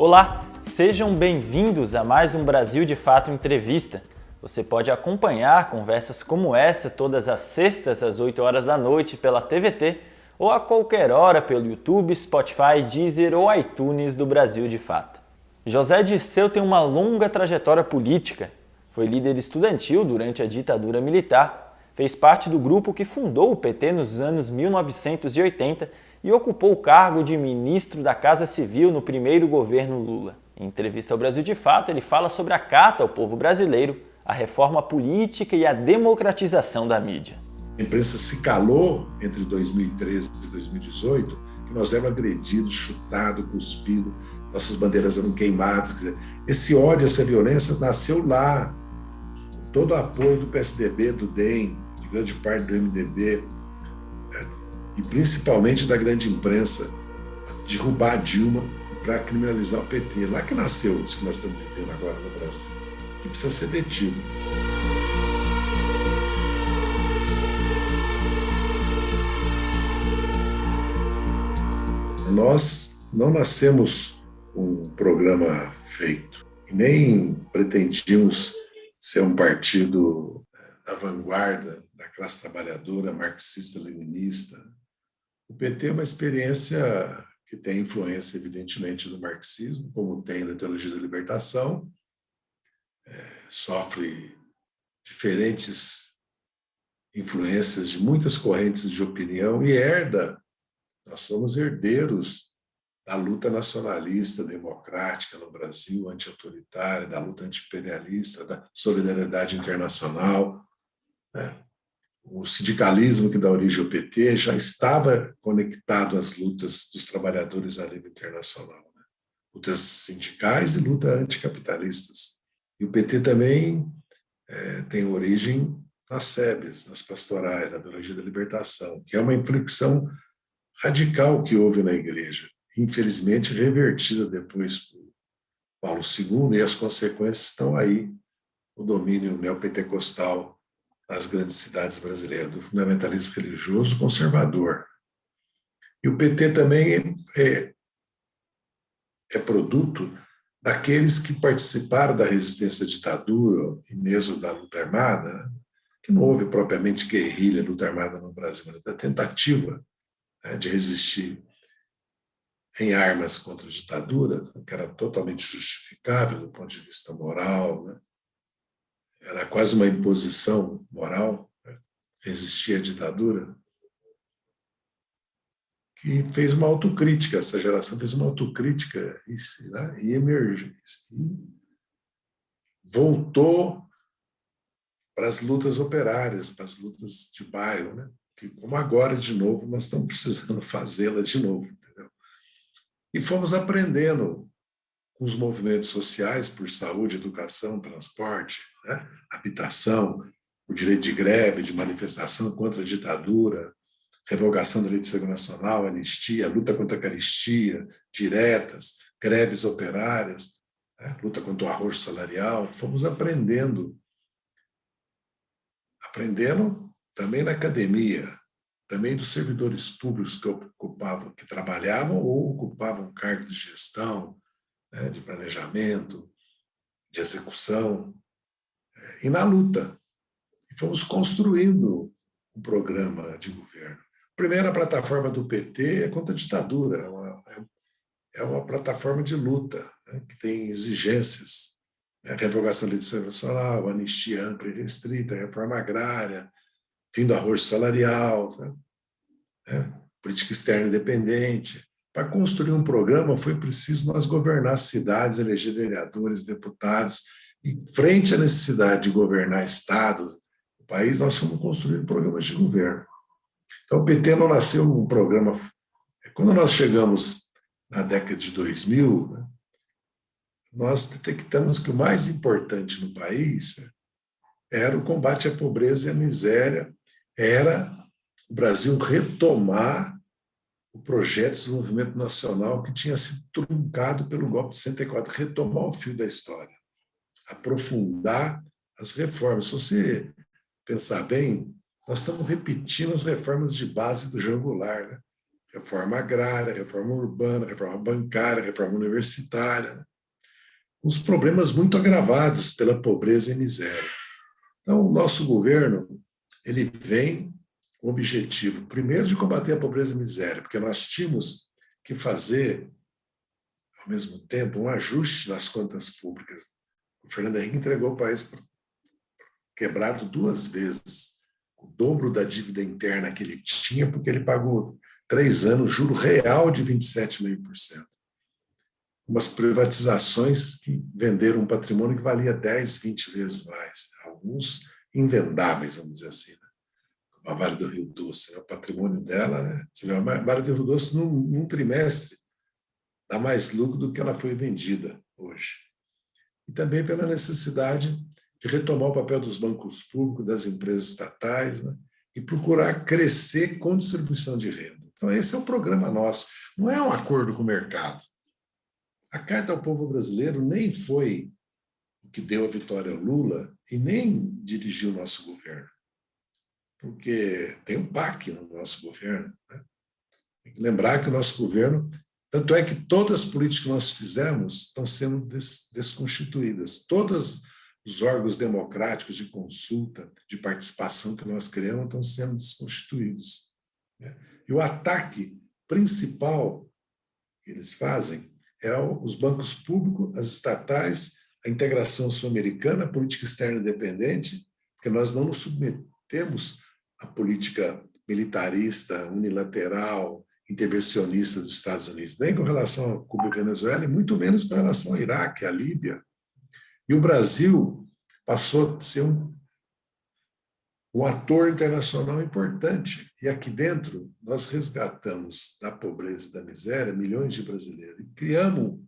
Olá, sejam bem-vindos a mais um Brasil de Fato Entrevista. Você pode acompanhar conversas como essa todas as sextas às 8 horas da noite pela TVT ou a qualquer hora pelo YouTube, Spotify, Deezer ou iTunes do Brasil de Fato. José Dirceu tem uma longa trajetória política. Foi líder estudantil durante a ditadura militar, fez parte do grupo que fundou o PT nos anos 1980 e ocupou o cargo de ministro da Casa Civil no primeiro governo Lula. Em entrevista ao Brasil de Fato, ele fala sobre a carta ao povo brasileiro, a reforma política e a democratização da mídia. A imprensa se calou entre 2013 e 2018, que nós éramos agredidos, chutados, cuspidos, nossas bandeiras eram queimadas. Quer dizer, esse ódio, essa violência nasceu lá. Todo o apoio do PSDB, do DEM, de grande parte do MDB, e principalmente da grande imprensa, derrubar a Dilma para criminalizar o PT. Lá que nasceu isso que nós estamos vivendo agora no Brasil, que precisa ser detido. Nós não nascemos com um programa feito, e nem pretendíamos ser um partido da vanguarda, da classe trabalhadora, marxista-leninista. O PT é uma experiência que tem influência, evidentemente, do marxismo, como tem da teologia da libertação, sofre diferentes influências de muitas correntes de opinião e nós somos herdeiros da luta nacionalista, democrática no Brasil, anti-autoritária, da luta anti-imperialista, da solidariedade internacional, né? O sindicalismo que dá origem ao PT já estava conectado às lutas dos trabalhadores a nível internacional, né? Lutas sindicais e lutas anticapitalistas. E o PT também tem origem nas SEBs, nas pastorais, na teologia da libertação, que é uma inflexão radical que houve na igreja, infelizmente revertida depois por Paulo II, e as consequências estão aí, o domínio neopentecostal nas grandes cidades brasileiras, do fundamentalismo religioso conservador. E o PT também é produto daqueles que participaram da resistência à ditadura e mesmo da luta armada, né? Que não houve propriamente guerrilha, luta armada no Brasil, mas da tentativa, né, de resistir em armas contra a ditadura, que era totalmente justificável do ponto de vista moral, né? Era quase uma imposição moral, né? Resistir à ditadura, que fez uma autocrítica, essa geração fez uma autocrítica, né? E emergiu, e voltou para as lutas operárias, para as lutas de bairro, né? Que, como agora, de novo, nós estamos precisando fazê-la de novo, entendeu? E fomos aprendendo com os movimentos sociais por saúde, educação, transporte, né? Habitação, o direito de greve, de manifestação contra a ditadura, revogação da Lei de Segurança Nacional, anistia, luta contra a carestia, diretas, greves operárias, né? Luta contra o arrojo salarial. Fomos aprendendo também na academia, também dos servidores públicos que trabalhavam ou ocupavam cargos de gestão, né, de planejamento, de execução, e na luta. E fomos construindo um programa de governo. A primeira plataforma do PT é contra a ditadura, é uma plataforma de luta, né, que tem exigências, né, revogação da Lei de Segurança Nacional, anistia ampla e restrita, reforma agrária, fim do arrojo salarial, né, política externa independente. Para construir um programa foi preciso nós governar cidades, eleger vereadores, deputados, e frente à necessidade de governar estados, o país, nós fomos construir programas de governo. Então o PT não nasceu um programa. Quando nós chegamos na década de 2000, né, nós detectamos que o mais importante no país era o combate à pobreza e à miséria, era o Brasil retomar o projeto de desenvolvimento nacional que tinha sido truncado pelo golpe de 64, retomar o fio da história, aprofundar as reformas. Se você pensar bem, nós estamos repetindo as reformas de base do João Goulart, né? reforma agrária, reforma urbana, reforma bancária, reforma universitária, né? Os problemas muito agravados pela pobreza e miséria. Então, o nosso governo ele vem com o objetivo, primeiro, de combater a pobreza e miséria, porque nós tínhamos que fazer, ao mesmo tempo, um ajuste nas contas públicas. O Fernando Henrique entregou o país quebrado 2 vezes, o dobro da dívida interna que ele tinha, porque ele pagou 3 anos juro real de 27,5%. Umas privatizações que venderam um patrimônio que valia 10, 20 vezes mais, alguns invendáveis, vamos dizer assim, né? A Vale do Rio Doce, né? O patrimônio dela, né? Você vê, a Vale do Rio Doce, num trimestre, dá mais lucro do que ela foi vendida hoje. E também pela necessidade de retomar o papel dos bancos públicos, das empresas estatais, né? E procurar crescer com distribuição de renda. Então, esse é o programa nosso. Não é um acordo com o mercado. A Carta ao Povo Brasileiro nem foi o que deu a vitória ao Lula e nem dirigiu o nosso governo, porque tem um PAC no nosso governo, né? Tem que lembrar que o nosso governo, tanto é que todas as políticas que nós fizemos estão sendo desconstituídas. Todos os órgãos democráticos de consulta, de participação que nós criamos estão sendo desconstituídos, né? E o ataque principal que eles fazem é os bancos públicos, as estatais, a integração sul-americana, a política externa independente, porque nós não nos submetemos à política militarista, unilateral, intervencionista dos Estados Unidos, nem com relação a Cuba e Venezuela, e muito menos com relação ao Iraque, à Líbia. E o Brasil passou a ser um ator internacional importante. E aqui dentro, nós resgatamos da pobreza e da miséria milhões de brasileiros. E criamos,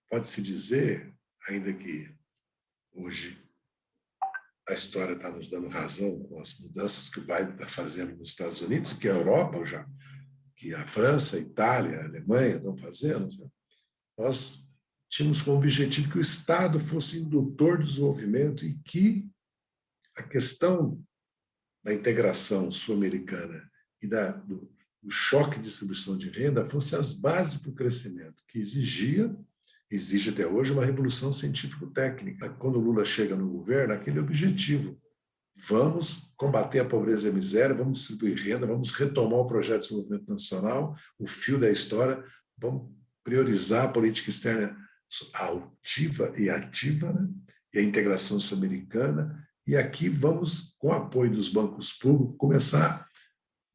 pode-se dizer, ainda que hoje a história está nos dando razão com as mudanças que o Biden está fazendo nos Estados Unidos, que a Europa já, que a França, a Itália, a Alemanha estão fazendo, nós tínhamos como objetivo que o Estado fosse indutor do desenvolvimento e que a questão da integração sul-americana e do choque de distribuição de renda fosse as bases para o crescimento, que exige até hoje uma revolução científico-técnica. Quando o Lula chega no governo, aquele objetivo. Vamos combater a pobreza e a miséria, vamos distribuir renda, vamos retomar o projeto de desenvolvimento nacional, o fio da história, vamos priorizar a política externa altiva e ativa, né? E a integração sul-americana. E aqui vamos, com o apoio dos bancos públicos, começar,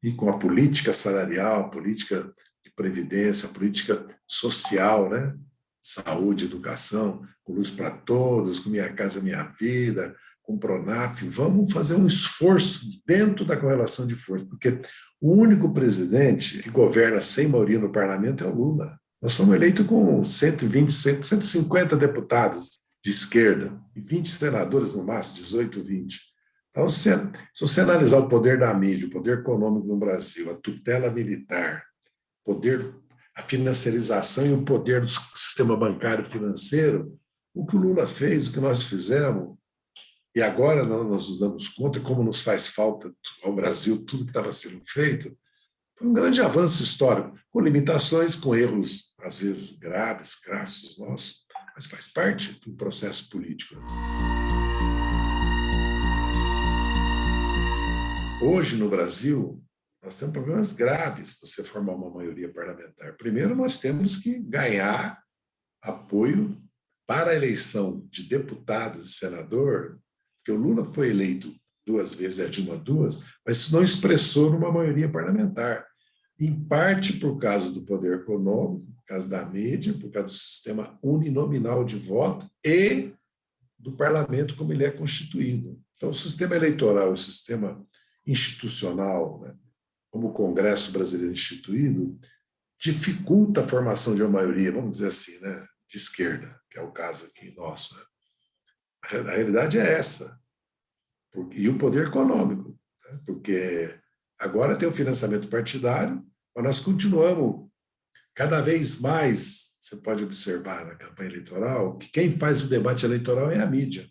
e com a política salarial, a política de previdência, a política social, né? Saúde, educação, com luz para todos, com Minha Casa Minha Vida, com o Pronaf, vamos fazer um esforço dentro da correlação de forças, porque o único presidente que governa sem maioria no parlamento é o Lula. Nós somos eleitos com 120, 150 deputados de esquerda, e 20 senadores no máximo, 18, 20. Então, se você analisar o poder da mídia, o poder econômico no Brasil, a tutela militar, a financiarização e o poder do sistema bancário financeiro, o que o Lula fez, o que nós fizemos, e agora nós nos damos conta como nos faz falta ao Brasil tudo que estava sendo feito, foi um grande avanço histórico, com limitações, com erros, às vezes, graves, crassos nossos, mas faz parte do processo político. Hoje, no Brasil, nós temos problemas graves para você formar uma maioria parlamentar. Primeiro, nós temos que ganhar apoio para a eleição de deputados e senador, porque o Lula foi eleito 2 vezes, a Dilma 2, mas isso não expressou numa maioria parlamentar. Em parte por causa do poder econômico, por causa da mídia, por causa do sistema uninominal de voto e do parlamento como ele é constituído. Então, o sistema eleitoral, o sistema institucional, né, como o Congresso brasileiro instituído, dificulta a formação de uma maioria, vamos dizer assim, né, de esquerda, que é o caso aqui nosso, né? A realidade é essa. E o poder econômico, né? Porque agora tem o financiamento partidário, mas nós continuamos cada vez mais, você pode observar na campanha eleitoral, que quem faz o debate eleitoral é a mídia.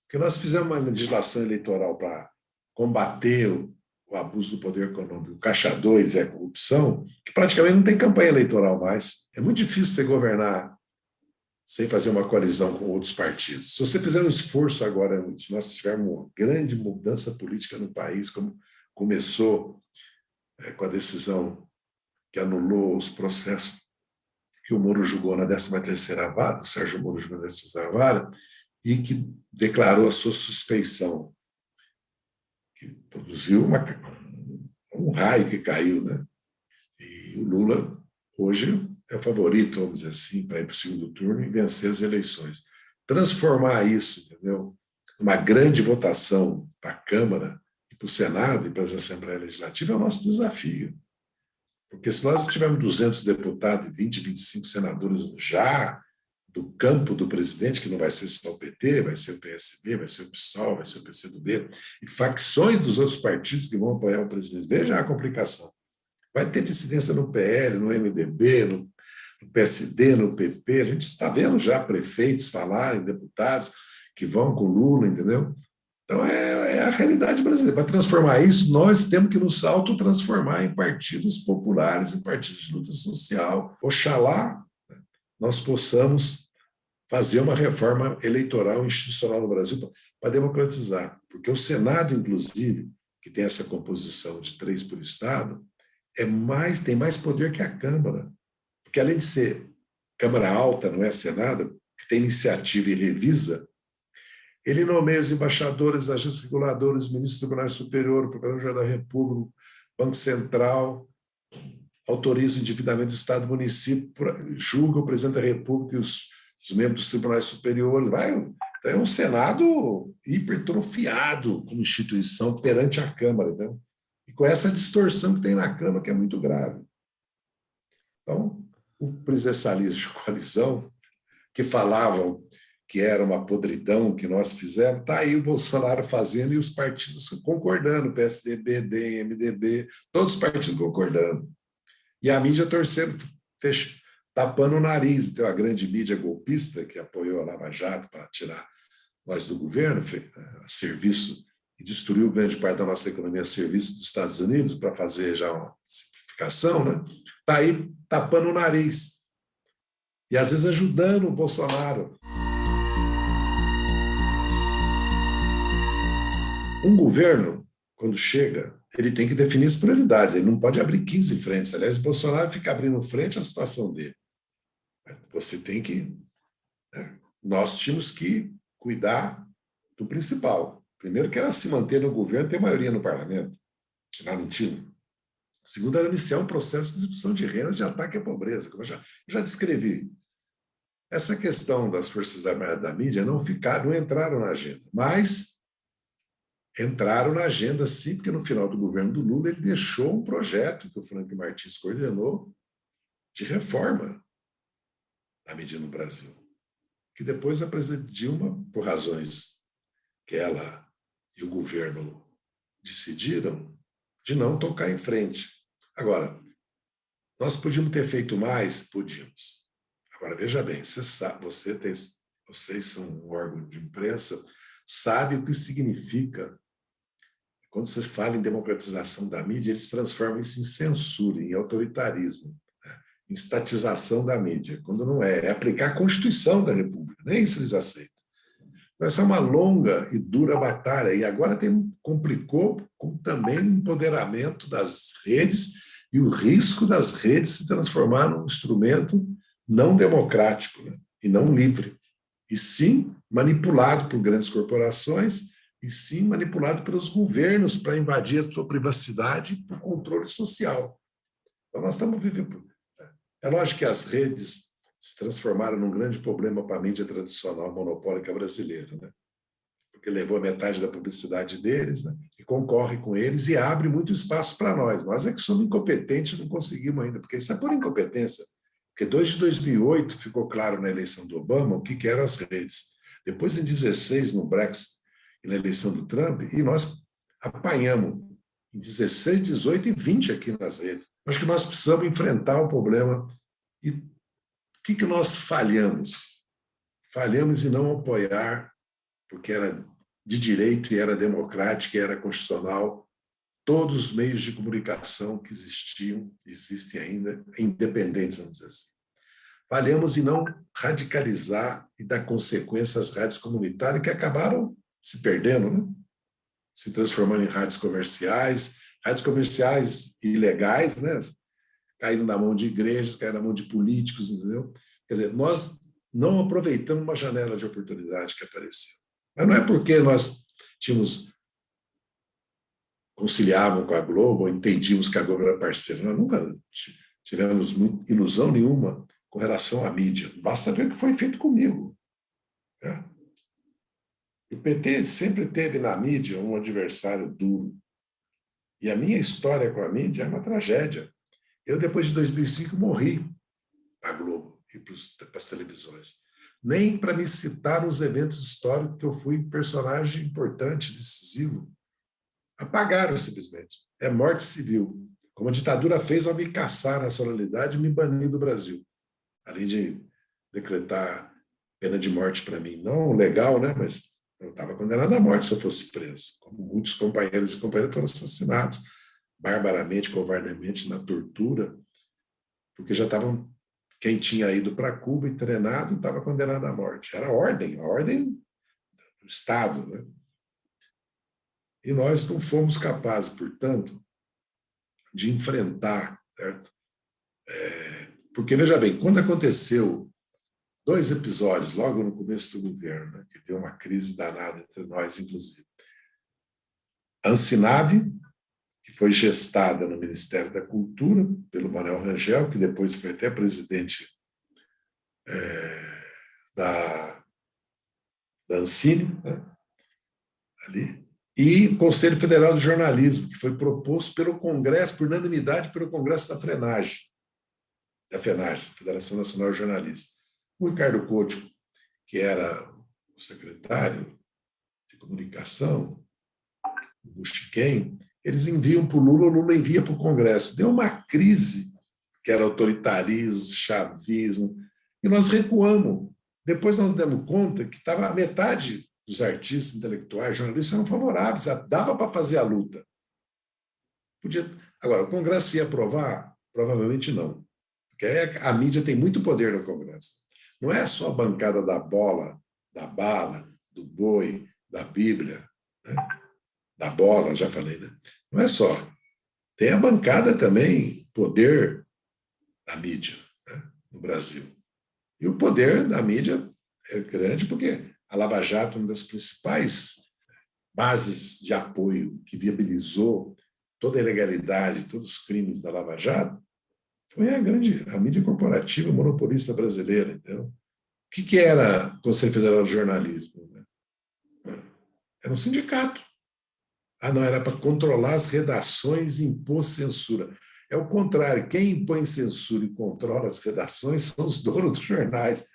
Porque nós fizemos uma legislação eleitoral para combater o abuso do poder econômico, o Caixa 2 é a corrupção, que praticamente não tem campanha eleitoral mais. É muito difícil você governar sem fazer uma coalizão com outros partidos. Se você fizer um esforço agora, nós tivermos uma grande mudança política no país, como começou com a decisão que anulou os processos que o Moro julgou na 13ª vara, o Sérgio Moro julgou na 13ª vara, e que declarou a sua suspeição, que produziu um raio que caiu, né? E o Lula, hoje, é o favorito, vamos dizer assim, para ir para o segundo turno e vencer as eleições. Transformar isso, entendeu? Uma grande votação para a Câmara, e para o Senado e para as Assembleias Legislativas é o nosso desafio. Porque se nós tivermos 200 deputados e 20, 25 senadores já do campo do presidente, que não vai ser só o PT, vai ser o PSB, vai ser o PSOL, vai ser o PCdoB, e facções dos outros partidos que vão apoiar o presidente, veja a complicação. Vai ter dissidência no PL, no MDB, no PSD, no PP. A gente está vendo já prefeitos falarem, deputados que vão com Lula, entendeu? Então, é a realidade brasileira. Para transformar isso, nós temos que nos autotransformar em partidos populares, em partidos de luta social. Oxalá nós possamos fazer uma reforma eleitoral institucional no Brasil para democratizar. Porque o Senado, inclusive, que tem essa composição de 3 por Estado, tem mais poder que a Câmara. Porque, além de ser Câmara Alta, não é Senado, que tem iniciativa e revisa, ele nomeia os embaixadores, agentes reguladores, ministros do Tribunal Superior, Procurador-Geral da República, Banco Central, autoriza o endividamento do Estado e município, julga o presidente da República e os membros dos tribunais superiores. É um Senado hipertrofiado como instituição perante a Câmara, né? E com essa distorção que tem na Câmara, que é muito grave. Então, o presidencialismo de coalizão, que falavam que era uma podridão que nós fizemos, está aí o Bolsonaro fazendo e os partidos concordando, PSDB, DEM, MDB, todos os partidos concordando. E a mídia torcendo, tapando o nariz. Tem a grande mídia golpista que apoiou a Lava Jato para tirar nós do governo, a serviço, e destruiu grande parte da nossa economia a serviço dos Estados Unidos para fazer já uma simplificação, né? Está aí tapando o nariz. E às vezes ajudando o Bolsonaro. Um governo, quando chega, ele tem que definir as prioridades, ele não pode abrir 15 frentes. Aliás, o Bolsonaro fica abrindo frente à situação dele. Você tem que... Nós tínhamos que cuidar do principal. Primeiro, que era se manter no governo, ter maioria no parlamento. Lá não tinha. Segundo, era iniciar um processo de distribuição de renda de ataque à pobreza, como eu já descrevi. Essa questão das Forças Armadas da mídia não entraram na agenda, mas entraram na agenda sim, porque no final do governo do Lula ele deixou um projeto que o Frank Martins coordenou de reforma da mídia no Brasil, que depois a presidente Dilma, por razões que ela e o governo decidiram, de não tocar em frente. Agora, nós podíamos ter feito mais? Podíamos. Agora, veja bem, vocês são um órgão de imprensa, sabe o que significa. Quando vocês falam em democratização da mídia, eles transformam isso em censura, em autoritarismo, né? Em estatização da mídia, quando não é. É aplicar a Constituição da República, nem isso eles aceitam. Essa é uma longa e dura batalha, e agora complicou com também o empoderamento das redes e o risco das redes se transformar num instrumento não democrático, né? E não livre, e sim manipulado por grandes corporações, e sim manipulado pelos governos para invadir a sua privacidade por controle social. Então nós estamos vivendo... É lógico que as redes se transformaram num grande problema para a mídia tradicional monopólica brasileira, né? Porque levou a metade da publicidade deles, né? E concorre com eles e abre muito espaço para nós. Nós é que somos incompetentes, não conseguimos ainda, porque isso é por incompetência. Porque desde 2008 ficou claro na eleição do Obama o que eram as redes. Depois, em 2016, no Brexit e na eleição do Trump, e nós apanhamos em 16, 18 e 20 aqui nas redes. Acho que nós precisamos enfrentar o problema. E o que nós falhamos? Falhamos em não apoiar, porque era de direito e era democrático e era constitucional, todos os meios de comunicação que existem ainda, independentes, vamos dizer assim. Falhamos em não radicalizar e dar consequência às rádios comunitárias que acabaram se perdendo, né? Se transformando em rádios comerciais ilegais, né? Caindo na mão de igrejas, caindo na mão de políticos, entendeu? Quer dizer, nós não aproveitamos uma janela de oportunidade que apareceu. Mas não é porque nós conciliavam com a Globo, ou entendíamos que a Globo era parceira. Nós nunca tivemos ilusão nenhuma com relação à mídia. Basta ver o que foi feito comigo. Né? O PT sempre teve na mídia um adversário duro. E a minha história com a mídia é uma tragédia. Eu, depois de 2005, morri para a Globo e para as televisões. Nem para me citar nos eventos históricos que eu fui personagem importante, decisivo. Apagaram simplesmente. É morte civil. Como a ditadura fez ao me caçar na nacionalidade e me banir do Brasil. Além de decretar pena de morte para mim. Não legal, né? Mas eu estava condenado à morte se eu fosse preso. Como muitos companheiros e companheiras foram assassinados barbaramente, covardemente, na tortura, porque já estavam. Quem tinha ido para Cuba e treinado estava condenado à morte. Era a ordem do Estado, né? E nós não fomos capazes, portanto, de enfrentar, certo? Porque, veja bem, quando aconteceu 2 episódios, logo no começo do governo, né, que deu uma crise danada entre nós, inclusive. A Ancinave, que foi gestada no Ministério da Cultura, pelo Manuel Rangel, que depois foi até presidente da Ancine, né, ali, e o Conselho Federal de Jornalismo, que foi proposto pelo Congresso, por unanimidade, pelo Congresso da FENAGE, Federação Nacional de Jornalistas. O Ricardo Couto, que era o secretário de comunicação, o Chiquem, eles enviam para o Lula envia para o Congresso. Deu uma crise, que era autoritarismo, chavismo, e nós recuamos. Depois nós demos conta que estava a metade dos artistas intelectuais, jornalistas, eram favoráveis, dava para fazer a luta. Agora, o Congresso ia aprovar? Provavelmente não. Porque a mídia tem muito poder no Congresso. Não é só a bancada da bola, da bala, do boi, da Bíblia, né? Da bola, já falei, né? Não é só. Tem a bancada também, poder da mídia, né, no Brasil. E o poder da mídia é grande porque a Lava Jato, uma das principais bases de apoio que viabilizou toda a ilegalidade, todos os crimes da Lava Jato, foi a mídia corporativa monopolista brasileira. Então, o que era o Conselho Federal de Jornalismo? Era um sindicato. Não, era para controlar as redações e impor censura. É o contrário, quem impõe censura e controla as redações são os donos dos jornais.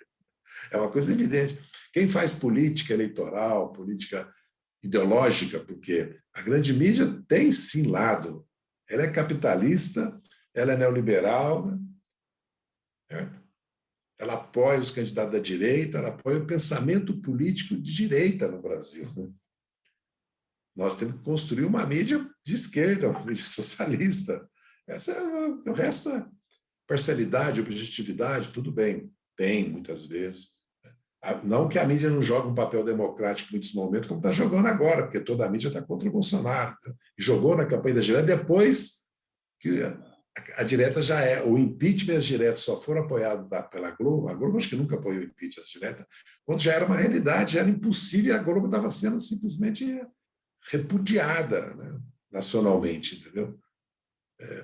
É uma coisa evidente. Quem faz política eleitoral, política ideológica, porque a grande mídia tem sim lado. Ela é capitalista, ela é neoliberal, né? Certo? Ela apoia os candidatos da direita, ela apoia o pensamento político de direita no Brasil. Nós temos que construir uma mídia de esquerda, uma mídia socialista. O resto é parcialidade, objetividade, tudo bem. Tem, muitas vezes. Não que a mídia não jogue um papel democrático em muitos momentos, como está jogando agora, porque toda a mídia está contra o Bolsonaro. Jogou na campanha da direta depois que a direta já é. O impeachment e as diretas só foram apoiados pela Globo. A Globo acho que nunca apoiou o impeachment e as diretas, quando já era uma realidade, já era impossível, e a Globo estava sendo simplesmente repudiada, né, nacionalmente, entendeu?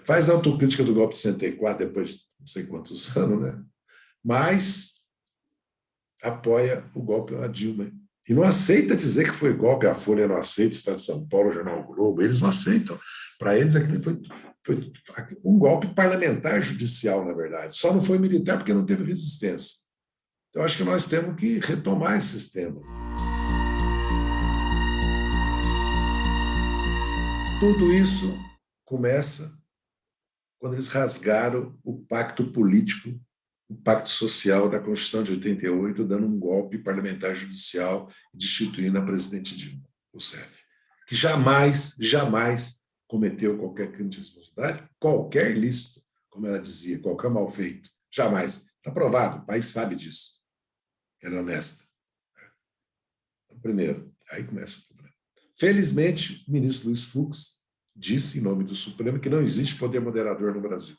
Faz a autocrítica do golpe de 64 depois de não sei quantos anos, né? Mas apoia o golpe na Dilma. E não aceita dizer que foi golpe. A Folha não aceita, o Estado de São Paulo, o Jornal o Globo, eles não aceitam. Para eles, aquilo foi um golpe parlamentar judicial, na verdade. Só não foi militar porque não teve resistência. Então, acho que nós temos que retomar esses temas. Tudo isso começa quando eles rasgaram o pacto político, o pacto social da Constituição de 88, dando um golpe parlamentar judicial e destituindo a presidente Dilma Rousseff, que jamais cometeu qualquer crime de responsabilidade, qualquer ilícito, como ela dizia, qualquer mal feito. Jamais. Está provado, o país sabe disso. Ela é honesta. Então, primeiro, aí começa o problema. Felizmente, o ministro Luiz Fux disse, em nome do Supremo, que não existe poder moderador no Brasil.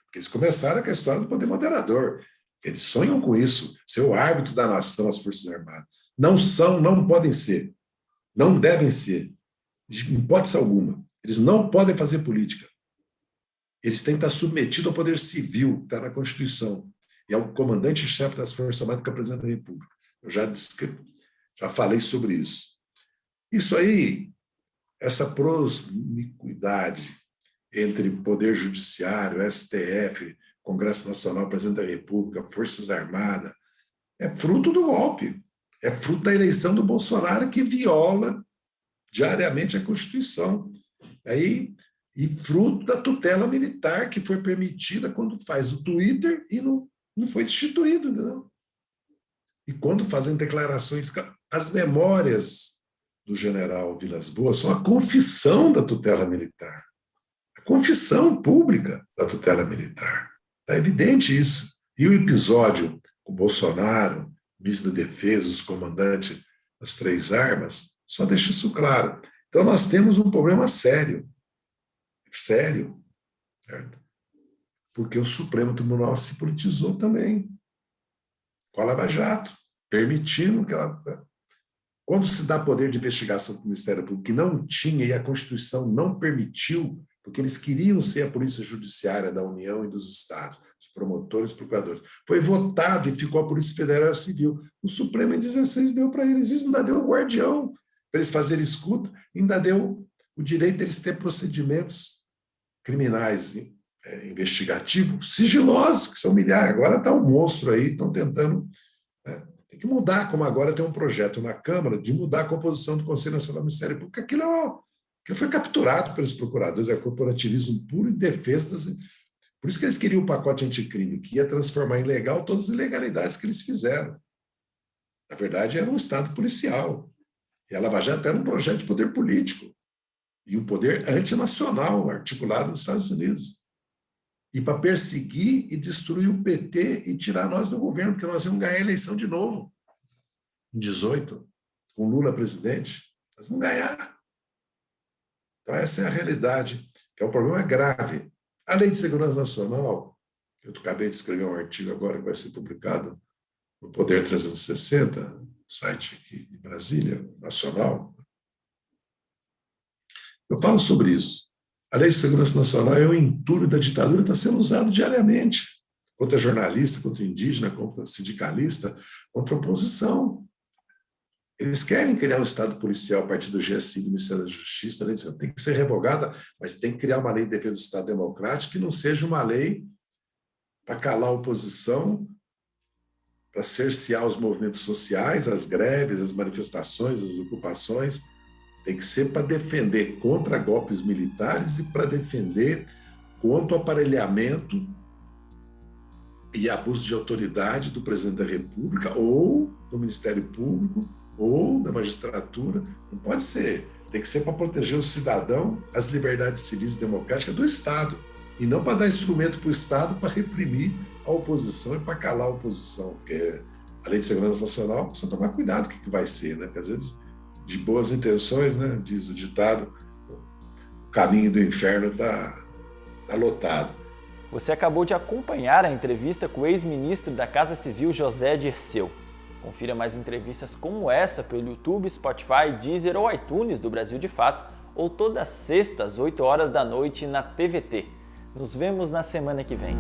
Porque eles começaram com a história do poder moderador. Eles sonham com isso, ser o árbitro da nação, as Forças Armadas. Não são, não podem ser. Não devem ser. De hipótese alguma. Eles não podem fazer política. Eles têm que estar submetidos ao poder civil, que está na Constituição. E ao comandante-chefe das Forças Armadas, que é o presidente da República. Eu já falei sobre isso. Isso aí, essa promiscuidade entre Poder Judiciário, STF, Congresso Nacional, Presidente da República, Forças Armadas, é fruto do golpe, é fruto da eleição do Bolsonaro, que viola diariamente a Constituição. E fruto da tutela militar, que foi permitida quando faz o Twitter e não foi destituído, entendeu? E quando fazem declarações, as memórias do general Vilas Boas são a confissão da tutela militar, a confissão pública da tutela militar. Está evidente isso. E o episódio com o Bolsonaro, o ministro da Defesa, os comandantes das 3 armas, só deixa isso claro. Então nós temos um problema sério, certo? Porque o Supremo Tribunal se politizou também, com a Lava Jato, permitindo que ela... Quando se dá poder de investigação para o Ministério Público, que não tinha e a Constituição não permitiu, porque eles queriam ser a Polícia Judiciária da União e dos Estados, os promotores, os procuradores. Foi votado e ficou a Polícia Federal Civil. O Supremo, em 16, deu para eles isso, ainda deu o guardião para eles fazerem escuta, ainda deu o direito deles ter procedimentos criminais investigativos sigilosos, que são milhares. Agora está um monstro aí, estão tentando... Tem que mudar, como agora tem um projeto na Câmara de mudar a composição do Conselho Nacional do Ministério Público. Aquilo que foi capturado pelos procuradores, é corporativismo puro e defesa das... Por isso que eles queriam o pacote anticrime, que ia transformar em legal todas as ilegalidades que eles fizeram. Na verdade, era um Estado policial. E a Lava Jato era um projeto de poder político e um poder antinacional articulado nos Estados Unidos. E para perseguir e destruir o PT e tirar nós do governo, porque nós íamos ganhar a eleição de novo, em 18, com Lula presidente. Nós vamos ganhar. Então, essa é a realidade, que é um problema grave. A Lei de Segurança Nacional, eu acabei de escrever um artigo agora que vai ser publicado no Poder 360, site aqui de Brasília, nacional. Eu falo sobre isso. A Lei de Segurança Nacional é o entulho da ditadura, está sendo usado diariamente contra jornalista, contra indígena, contra sindicalista, contra a oposição. Eles querem criar um Estado policial a partir do GSI, do Ministério da Justiça. A lei tem que ser revogada, mas tem que criar uma lei de defesa do Estado democrático que não seja uma lei para calar a oposição, para cercear os movimentos sociais, as greves, as manifestações, as ocupações. Tem que ser para defender contra golpes militares e para defender contra o aparelhamento e abuso de autoridade do presidente da República ou do Ministério Público ou da magistratura. Não pode ser. Tem que ser para proteger o cidadão, as liberdades civis e democráticas do Estado, e não para dar instrumento para o Estado para reprimir a oposição e para calar a oposição. Porque a Lei de Segurança Nacional precisa tomar cuidado com o que vai ser, né? Porque às vezes, de boas intenções, né, diz o ditado, o caminho do inferno está lotado. Você acabou de acompanhar a entrevista com o ex-ministro da Casa Civil, José Dirceu. Confira mais entrevistas como essa pelo YouTube, Spotify, Deezer ou iTunes do Brasil de Fato, ou toda sexta às 8 horas da noite na TVT. Nos vemos na semana que vem.